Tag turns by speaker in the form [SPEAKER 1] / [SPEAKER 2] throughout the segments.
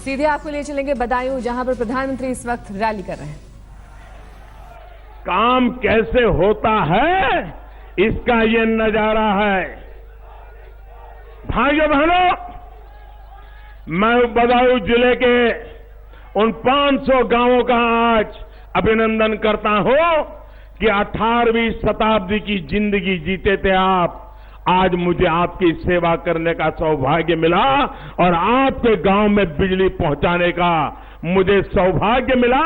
[SPEAKER 1] सीधे आपको ले चलेंगे बदायूं, जहां पर प्रधानमंत्री इस वक्त रैली कर रहे हैं।
[SPEAKER 2] काम कैसे होता है इसका ये नजारा है। भाइयों बहनों, मैं बदायूं जिले के उन 500 गांवों का आज अभिनंदन करता हूं कि 18वीं शताब्दी की जिंदगी जीते थे आप। आज मुझे आपकी सेवा करने का सौभाग्य मिला और आपके गांव में बिजली पहुंचाने का मुझे सौभाग्य मिला।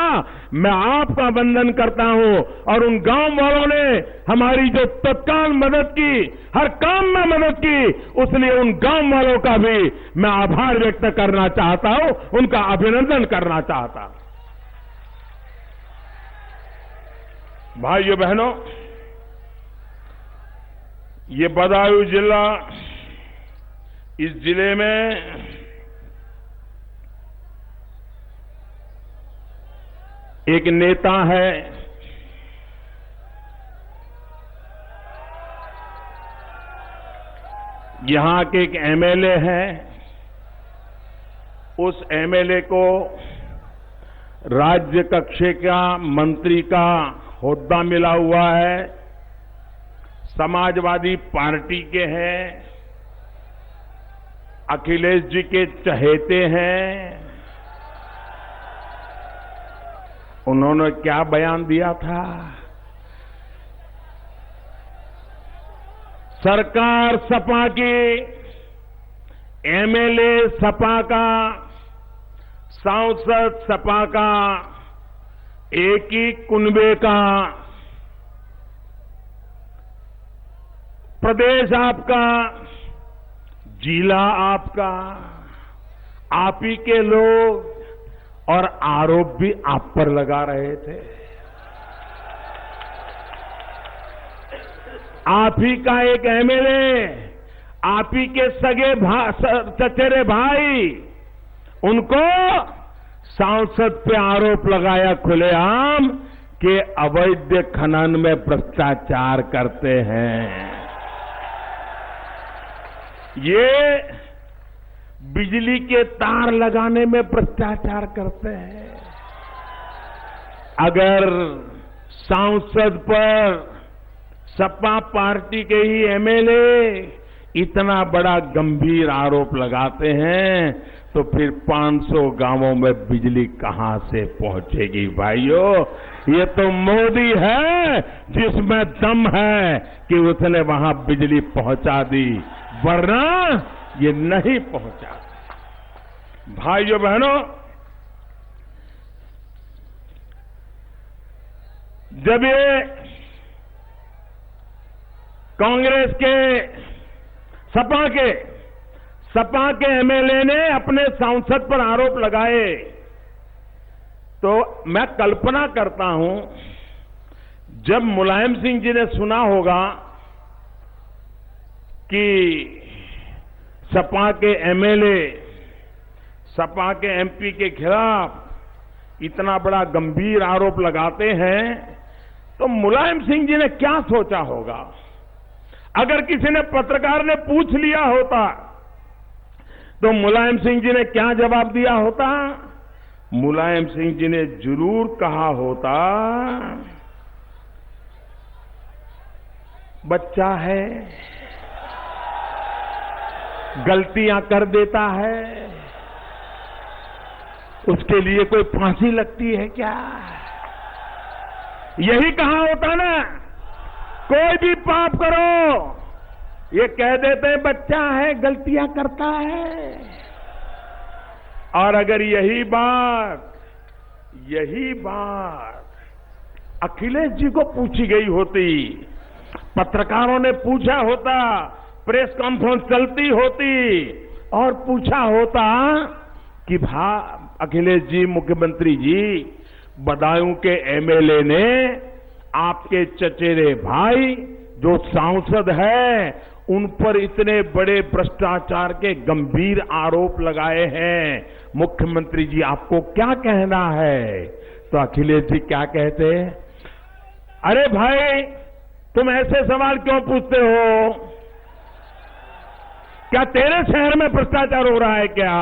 [SPEAKER 2] मैं आपका वंदन करता हूं और उन गांव वालों ने हमारी जो तत्काल मदद की, हर काम में मदद की, उसलिए उन गांव वालों का भी मैं आभार व्यक्त करना चाहता हूं, उनका अभिनंदन करना चाहता हूं। भाइयों बहनों, ये बदायूं जिला, इस जिले में एक नेता है, यहां के एक एमएलए हैं। उस एमएलए को राज्य कक्षे का मंत्री का होद्दा मिला हुआ है, समाजवादी पार्टी के हैं, अखिलेश जी के चहेते हैं। उन्होंने क्या बयान दिया था? सरकार सपा की, एमएलए सपा का, सांसद सपा का, एक ही कुनबे का, प्रदेश आपका, जिला आपका, आप ही के लोग, और आरोप भी आप पर लगा रहे थे। आप ही का एक एमएलए, आप ही के सगे चचेरे भाई, उनको सांसद पे आरोप लगाया खुलेआम कि अवैध खनन में भ्रष्टाचार करते हैं। ये बिजली के तार लगाने में भ्रष्टाचार करते हैं। अगर सांसद पर सपा पार्टी के ही एमएलए इतना बड़ा गंभीर आरोप लगाते हैं तो फिर 500 गांवों में बिजली कहां से पहुंचेगी? भाइयों, ये तो मोदी है जिसमें दम है कि उसने वहां बिजली पहुंचा दी, वरना ये नहीं पहुंचा। भाइयों बहनों, जब ये कांग्रेस के सपा के एमएलए ने अपने सांसद पर आरोप लगाए, तो मैं कल्पना करता हूं जब मुलायम सिंह जी ने सुना होगा कि सपा के एमएलए, सपा के एमपी के खिलाफ इतना बड़ा गंभीर आरोप लगाते हैं, तो मुलायम सिंह जी ने क्या सोचा होगा? अगर किसी ने पत्रकार ने पूछ लिया होता तो मुलायम सिंह जी ने क्या जवाब दिया होता? मुलायम सिंह जी ने जरूर कहा होता, बच्चा है, गलतियां कर देता है, उसके लिए कोई फांसी लगती है क्या? यही कहा होता ना। कोई भी पाप करो, ये कह देते हैं बच्चा है, गलतियां करता है। और अगर यही बात अखिलेश जी को पूछी गई होती, पत्रकारों ने पूछा होता, प्रेस कॉन्फ्रेंस चलती होती और पूछा होता कि अखिलेश जी, मुख्यमंत्री जी, बदायूं के एमएलए ने आपके चचेरे भाई जो सांसद है उन पर इतने बड़े भ्रष्टाचार के गंभीर आरोप लगाए हैं, मुख्यमंत्री जी आपको क्या कहना है? तो अखिलेश जी क्या कहते? अरे भाई, तुम ऐसे सवाल क्यों पूछते हो? क्या तेरे शहर में भ्रष्टाचार हो रहा है क्या?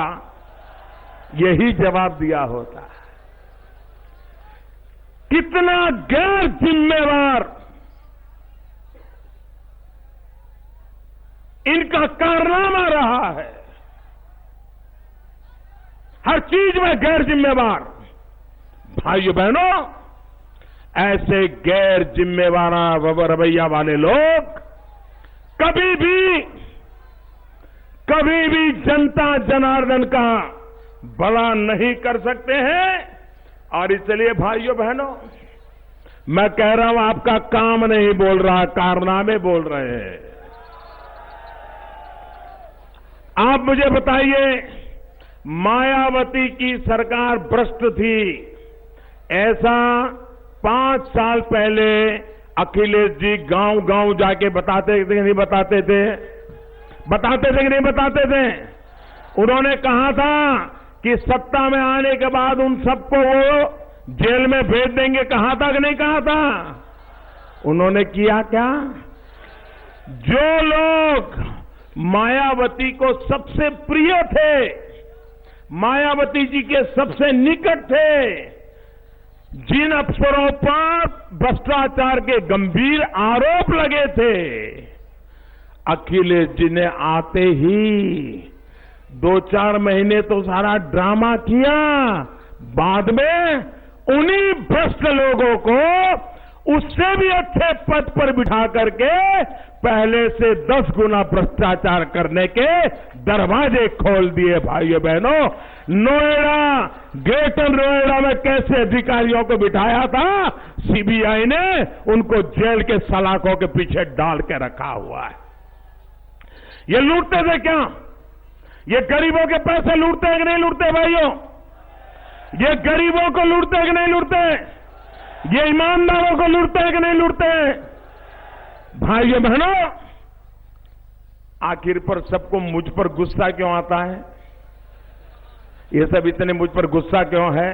[SPEAKER 2] यही जवाब दिया होता। कितना गैर जिम्मेवार इनका कारनामा रहा है। हर चीज में गैर जिम्मेवार। भाइयों बहनों, ऐसे गैर जिम्मेवार रवैया वाले लोग कभी भी जनता जनार्दन का भला नहीं कर सकते हैं। और इसलिए भाइयों बहनों, मैं कह रहा हूं, आपका काम नहीं बोल रहा, कारनामे बोल रहे हैं। आप मुझे बताइए, मायावती की सरकार भ्रष्ट थी, ऐसा 5 साल पहले अखिलेश जी गांव-गांव जाके बताते थे कि नहीं बताते थे? बताते थे कि नहीं बताते थे? उन्होंने कहा था कि सत्ता में आने के बाद उन सबको वो जेल में भेज देंगे। कहा था कि नहीं कहा था? उन्होंने किया क्या? जो लोग मायावती को सबसे प्रिय थे, मायावती जी के सबसे निकट थे, जिन अफसरों पर भ्रष्टाचार के गंभीर आरोप लगे थे, अखिलेश जी ने आते ही 2-4 महीने तो सारा ड्रामा किया, बाद में उन्हीं भ्रष्ट लोगों को उससे भी अच्छे पद पर बिठा करके पहले से 10 गुना भ्रष्टाचार करने के दरवाजे खोल दिए। भाइयों बहनों, नोएडा, ग्रेटर नोएडा में कैसे अधिकारियों को बिठाया था, सीबीआई ने उनको जेल के सलाखों के पीछे डाल के रखा हुआ है। ये लूटते थे क्या? ये गरीबों के पैसे लूटते हैं कि नहीं लूटते? भाइयों, ये गरीबों को लूटते हैं कि नहीं लूटते? ये ईमानदारों को लूटते हैं कि नहीं लूटते? भाइयों बहनों, आखिर पर सबको मुझ पर गुस्सा क्यों आता है? ये सब इतने मुझ पर गुस्सा क्यों है?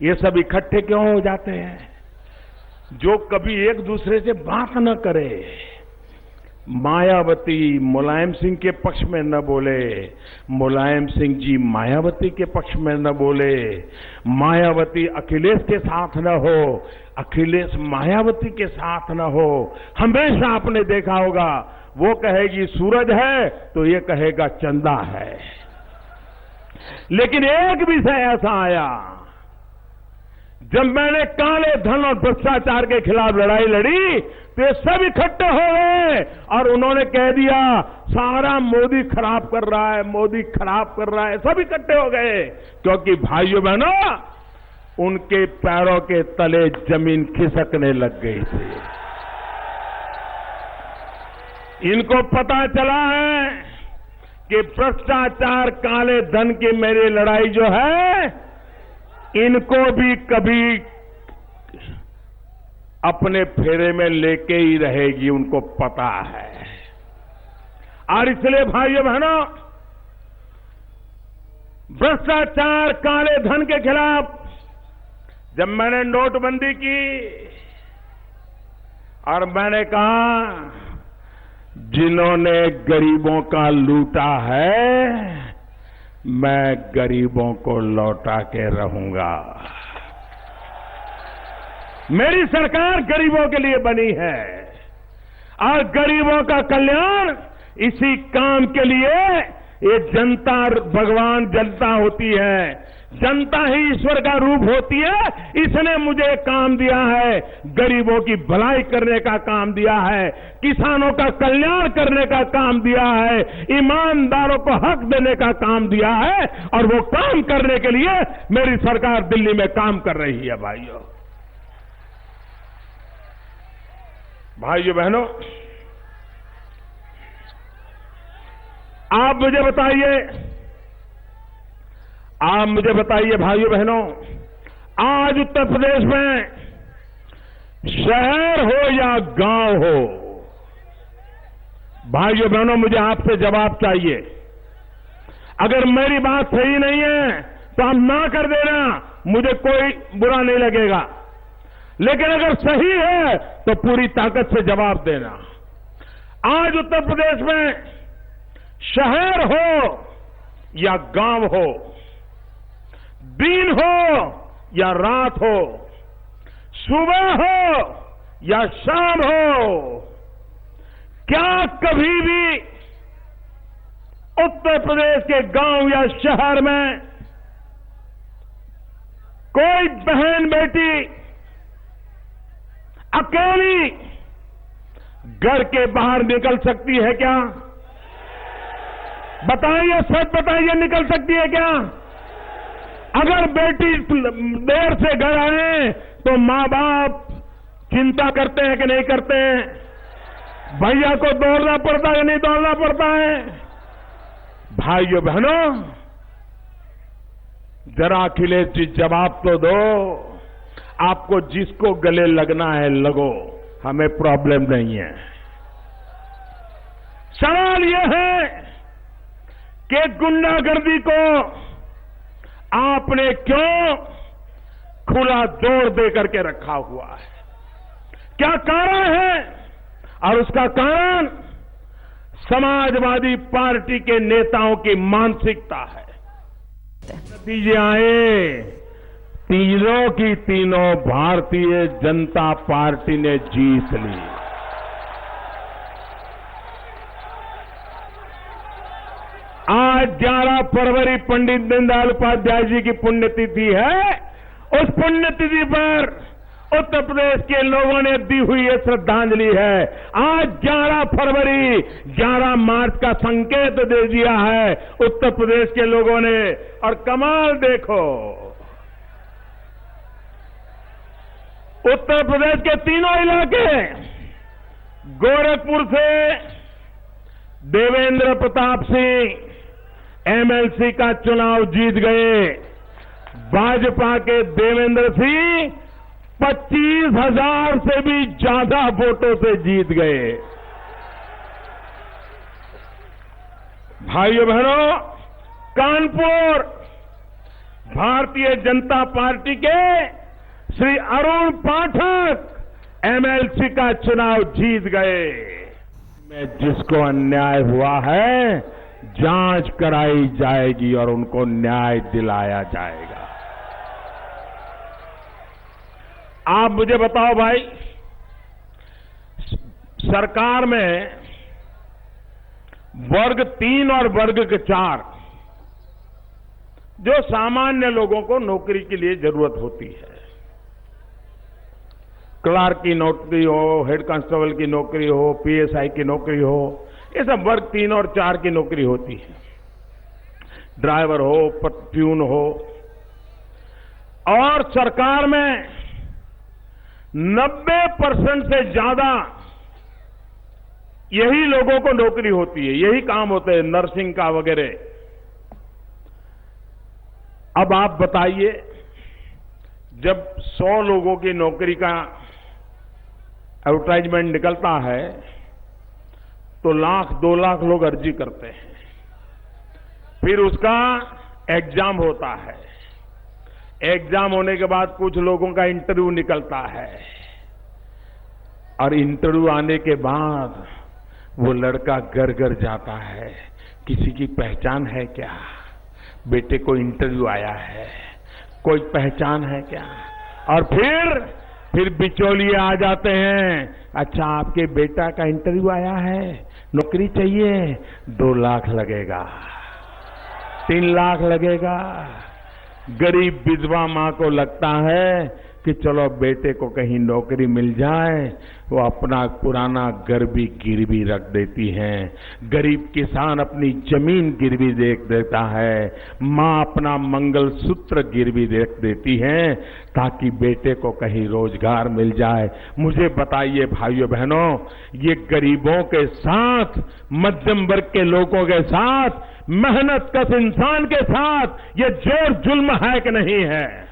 [SPEAKER 2] ये सब इकट्ठे क्यों हो जाते हैं? जो कभी एक दूसरे से बात न करे। मायावती मुलायम सिंह के पक्ष में न बोले, मुलायम सिंह जी मायावती के पक्ष में न बोले, मायावती अखिलेश के साथ न हो, अखिलेश मायावती के साथ न हो। हमेशा आपने देखा होगा, वो कहेगी सूरज है तो ये कहेगा चंदा है। लेकिन एक विषय ऐसा आया, जब मैंने काले धन और भ्रष्टाचार के खिलाफ लड़ाई लड़ी तो ये सब इकट्ठे हो गए और उन्होंने कह दिया सारा मोदी खराब कर रहा है, मोदी खराब कर रहा है। सब इकट्ठे हो गए, क्योंकि भाइयों बहनों, उनके पैरों के तले जमीन खिसकने लग गई थी। इनको पता चला है कि भ्रष्टाचार, काले धन की मेरी लड़ाई जो है, इनको भी कभी अपने फेरे में लेके ही रहेगी, उनको पता है। और इसलिए भाइयों बहनों, भ्रष्टाचार, काले धन के खिलाफ जब मैंने नोटबंदी की और मैंने कहा जिन्होंने गरीबों का लूटा है, मैं गरीबों को लौटा के रहूंगा। मेरी सरकार गरीबों के लिए बनी है और गरीबों का कल्याण, इसी काम के लिए ये जनता, भगवान जनता होती है, जनता ही ईश्वर का रूप होती है। इसने मुझे काम दिया है, गरीबों की भलाई करने का काम दिया है, किसानों का कल्याण करने का काम दिया है, ईमानदारों को हक देने का काम दिया है। और वो काम करने के लिए मेरी सरकार दिल्ली में काम कर रही है। भाइयों बहनों, आप मुझे बताइए भाइयों बहनों, आज उत्तर प्रदेश में शहर हो या गांव हो, भाइयों बहनों, मुझे आपसे जवाब चाहिए। अगर मेरी बात सही नहीं है तो आप ना कर देना, मुझे कोई बुरा नहीं लगेगा। लेकिन अगर सही है तो पूरी ताकत से जवाब देना। आज उत्तर प्रदेश में शहर हो या गांव हो, दिन हो या रात हो, सुबह हो या शाम हो, क्या कभी भी उत्तर प्रदेश के गांव या शहर में कोई बहन बेटी अकेली घर के बाहर निकल सकती है क्या? बताइए, सच बताइए, निकल सकती है क्या? अगर बेटी देर से घर आए तो मां बाप चिंता करते हैं कि नहीं करते हैं? भैया को दौड़ना पड़ता है कि नहीं दौड़ना पड़ता है? भाइयों बहनों, जरा अखिलेश जी जवाब तो दो। आपको जिसको गले लगना है लगो, हमें प्रॉब्लम नहीं है। सवाल यह है कि गुंडागर्दी को आपने क्यों खुला दौर दे करके रखा हुआ है? क्या कारण है? और उसका कारण समाजवादी पार्टी के नेताओं की मानसिकता है। नतीजे आए, तीनों की तीनों भारतीय जनता पार्टी ने जीत ली। आज 11 फरवरी पंडित दीनदयाल उपाध्याय जी की पुण्यतिथि है। उस पुण्यतिथि पर उत्तर प्रदेश के लोगों ने दी हुई ये श्रद्धांजलि है। आज 11 फरवरी 11 मार्च का संकेत दे दिया है उत्तर प्रदेश के लोगों ने। और कमाल देखो, उत्तर प्रदेश के तीनों इलाके, गोरखपुर से देवेंद्र प्रताप सिंह एमएलसी का चुनाव जीत गए। भाजपा के देवेंद्र सिंह 25,000 से भी ज्यादा वोटों से जीत गए। भाइयों बहनों, कानपुर भारतीय जनता पार्टी के श्री अरुण पाठक एमएलसी का चुनाव जीत गए। में जिसको अन्याय हुआ है, जांच कराई जाएगी और उनको न्याय दिलाया जाएगा। आप मुझे बताओ भाई, सरकार में वर्ग 3 और वर्ग 4 जो सामान्य लोगों को नौकरी के लिए जरूरत होती है, क्लर्क की नौकरी हो, हेड कांस्टेबल की नौकरी हो, पीएसआई की नौकरी हो, ये सब वर्ग 3 और 4 की नौकरी होती है। ड्राइवर हो, प्यून हो, और सरकार में 90% से ज्यादा यही लोगों को नौकरी होती है, यही काम होते हैं, नर्सिंग का वगैरह। अब आप बताइए, जब 100 लोगों की नौकरी का एडवर्टाइजमेंट निकलता है तो 1,00,000-2 लाख लोग अर्जी करते हैं। फिर उसका एग्जाम होता है। एग्जाम होने के बाद कुछ लोगों का इंटरव्यू निकलता है, और इंटरव्यू आने के बाद वो लड़का घर घर जाता है, किसी की पहचान है क्या? बेटे को इंटरव्यू आया है, कोई पहचान है क्या? और फिर बिचौलिए आ जाते हैं, अच्छा आपके बेटा का इंटरव्यू आया है, नौकरी चाहिए, 2 लाख लगेगा, 3 लाख लगेगा। गरीब विधवा मां को लगता है कि चलो बेटे को कहीं नौकरी मिल जाए, वो अपना पुराना घर भी गिरवी रख देती हैं। गरीब किसान अपनी जमीन गिरवी रख देता है, मां अपना मंगलसूत्र गिरवी रख देती है ताकि बेटे को कहीं रोजगार मिल जाए। मुझे बताइए भाइयों बहनों, ये गरीबों के साथ, मध्यम वर्ग के लोगों के साथ, मेहनत कश इंसान के साथ ये जोर जुल्म है कि नहीं है?